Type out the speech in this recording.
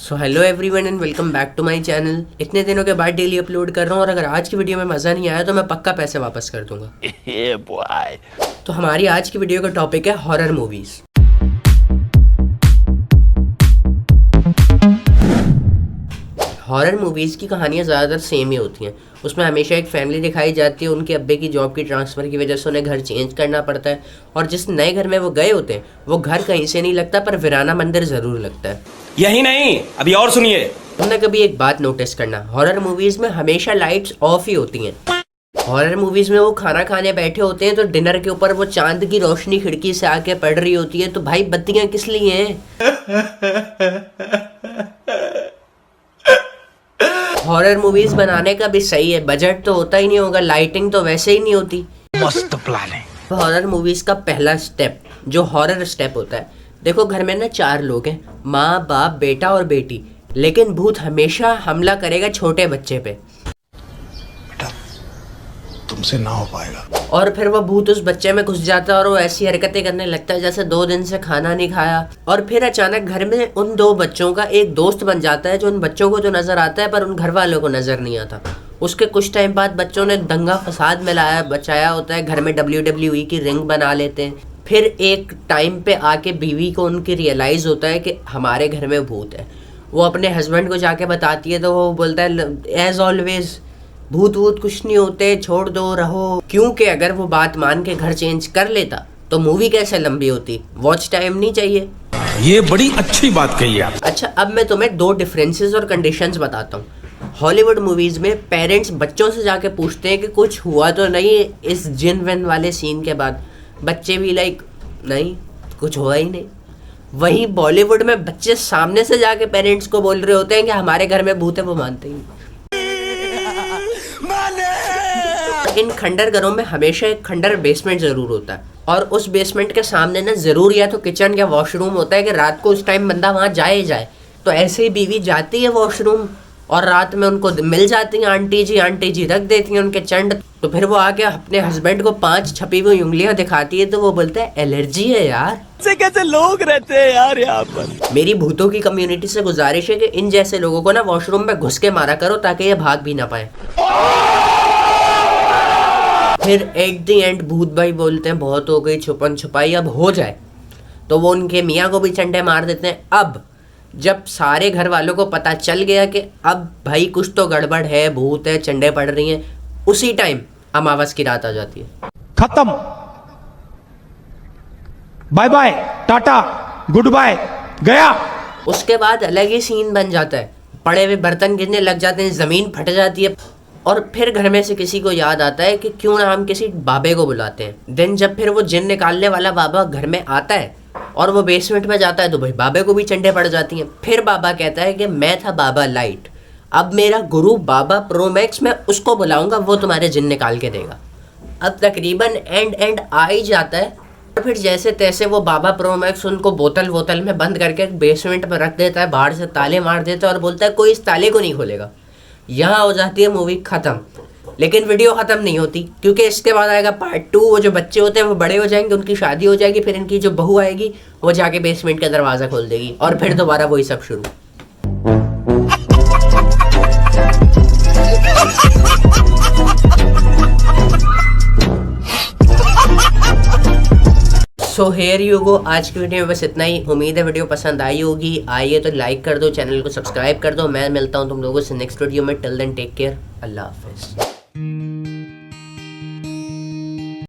So hello everyone and welcome back to my channel. इतने दिनों के बाद डेली अपलोड कर रहा हूँ और अगर आज की वीडियो में मज़ा नहीं आया तो मैं पक्का पैसे वापस कर दूंगा। तो हमारी आज की वीडियो का टॉपिक है हॉरर मूवीज़। हॉरर मूवीज़ की कहानियाँ ज़्यादातर सेम ही होती हैं। उसमें हमेशा एक फैमिली दिखाई जाती है, उनके अब्बे की जॉब की ट्रांसफ़र की वजह से उन्हें घर चेंज करना पड़ता है और जिस नए घर में वो गए होते हैं वो घर कहीं से नहीं लगता पर वीराना मंदिर ज़रूर लगता है। यही नहीं, अभी और सुनिए। तुमने कभी एक बात नोटिस करना, हॉरर मूवीज़ में हमेशा लाइट्स ऑफ ही होती हैं। हॉरर मूवीज़ में वो खाना खाने बैठे होते हैं तो डिनर के ऊपर वो चांद की रोशनी खिड़की से आके पड़ रही होती है, तो भाई बत्तियाँ किस लिए हैं? हॉरर मूवीज बनाने का भी सही है, बजट तो होता ही नहीं होगा, लाइटिंग तो वैसे ही नहीं होती। मस्त प्लान है। हॉरर मूवीज का पहला स्टेप जो हॉरर स्टेप होता है, देखो घर में ना 4 लोग हैं, माँ बाप बेटा और बेटी, लेकिन भूत हमेशा हमला करेगा छोटे बच्चे पे। बेटा तुमसे ना हो पाएगा। और फिर वो भूत उस बच्चे में घुस जाता है और वो ऐसी हरकतें करने लगता है जैसे 2 दिन से खाना नहीं खाया। और फिर अचानक घर में उन 2 बच्चों का एक दोस्त बन जाता है जो उन बच्चों को तो नजर आता है पर उन घर वालों को नजर नहीं आता। उसके कुछ टाइम बाद बच्चों ने दंगा फसाद में बचाया होता है, घर में WWE की रिंग बना लेते हैं। फिर एक टाइम पे आके बीवी को उनकी रियलाइज होता है कि हमारे घर में भूत है। वो अपने हस्बैंड को जाके बताती है तो वो बोलता है एज ऑलवेज भूत वूत कुछ नहीं होते, छोड़ दो, रहो। क्योंकि अगर वो बात मान के घर चेंज कर लेता तो मूवी कैसे लंबी होती, वॉच टाइम नहीं चाहिए। ये बड़ी अच्छी बात कही आप। अच्छा, अब मैं तुम्हें 2 डिफरेंसेस और कंडीशंस बताता हूँ। हॉलीवुड मूवीज में पेरेंट्स बच्चों से जाके पूछते हैं कि कुछ हुआ तो नहीं इस जिन विन वाले सीन के बाद, बच्चे भी लाइक नहीं कुछ हुआ ही नहीं। वहीं बॉलीवुड में बच्चे सामने से जाके पेरेंट्स को बोल रहे होते हैं कि हमारे घर में भूत है, वो मानते ही नहीं। इन खंडर घरों में हमेशा एक खंडर बेसमेंट जरूर होता है और उस बेसमेंट के सामने ना जरूर या तो किचन या वॉशरूम होता है कि रात को उस टाइम बंदा वहां जाए ही जाए। तो ऐसे ही बीवी जाती है वॉशरूम और रात में उनको मिल जाती हैं आंटी जी रख देती हैं उनके चंड। तो फिर वो आके अपने हस्बैंड को 5 छपी हुई उंगलियां दिखाती है तो वो बोलता है एलर्जी है यार। कैसे लोग रहते हैं यार यहाँ पर। मेरी भूतों की कम्युनिटी से गुजारिश है कि इन जैसे लोगों को ना वॉशरूम में घुस के मारा करो ताकि ये भाग भी ना पाए। फिर एट द एंड भूत भाई बोलते हैं बहुत हो गई छुपन छुपाई, अब हो जाए। तो वो उनके मियाँ को भी चंडे मार देते हैं। अब जब सारे घर वालों को पता चल गया कि अब भाई कुछ तो गड़बड़ है, भूत है, चंडे पड़ रही हैं, उसी टाइम अमावस की रात आ जाती है। खत्म, bye bye, tata, good bye, गया। उसके बाद अलग ही सीन बन जाता है, पड़े हुए बर्तन गिरने लग जाते हैं, जमीन फट जाती है। और फिर घर में से किसी को याद आता है कि क्यों ना हम किसी बाबे को बुलाते हैं। देन जब फिर वो जिन निकालने वाला बाबा घर में आता है और वो बेसमेंट में जाता है तो भाई बाबे को भी चंडे पड़ जाती हैं। फिर बाबा कहता है कि मैं था बाबा लाइट, अब मेरा गुरु बाबा प्रो मैक्स, मैं उसको बुलाऊंगा, वो तुम्हारे जिन निकाल के देगा। अब तकरीबन एंड आ ही जाता है और फिर जैसे तैसे वो बाबा प्रो मैक्स उनको बोतल में बंद करके बेसमेंट में रख देता है, बाहर से ताले मार देता है और बोलता है कोई इस ताले को नहीं खोलेगा। यहाँ हो जाती है मूवी खत्म। लेकिन वीडियो खत्म नहीं होती क्योंकि इसके बाद आएगा पार्ट 2। वो जो बच्चे होते हैं वो बड़े हो जाएंगे, उनकी शादी हो जाएगी, फिर इनकी जो बहू आएगी वो जाके बेसमेंट का दरवाज़ा खोल देगी और फिर दोबारा वही सब शुरू। सो हेयर यू गो, आज की वीडियो में बस इतना ही। उम्मीद है वीडियो पसंद आई होगी। आइए तो लाइक कर दो, चैनल को सब्सक्राइब कर दो। मैं मिलता हूँ तुम लोगों से नेक्स्ट वीडियो में। टिल देन टेक केयर, अल्लाह हाफिज़।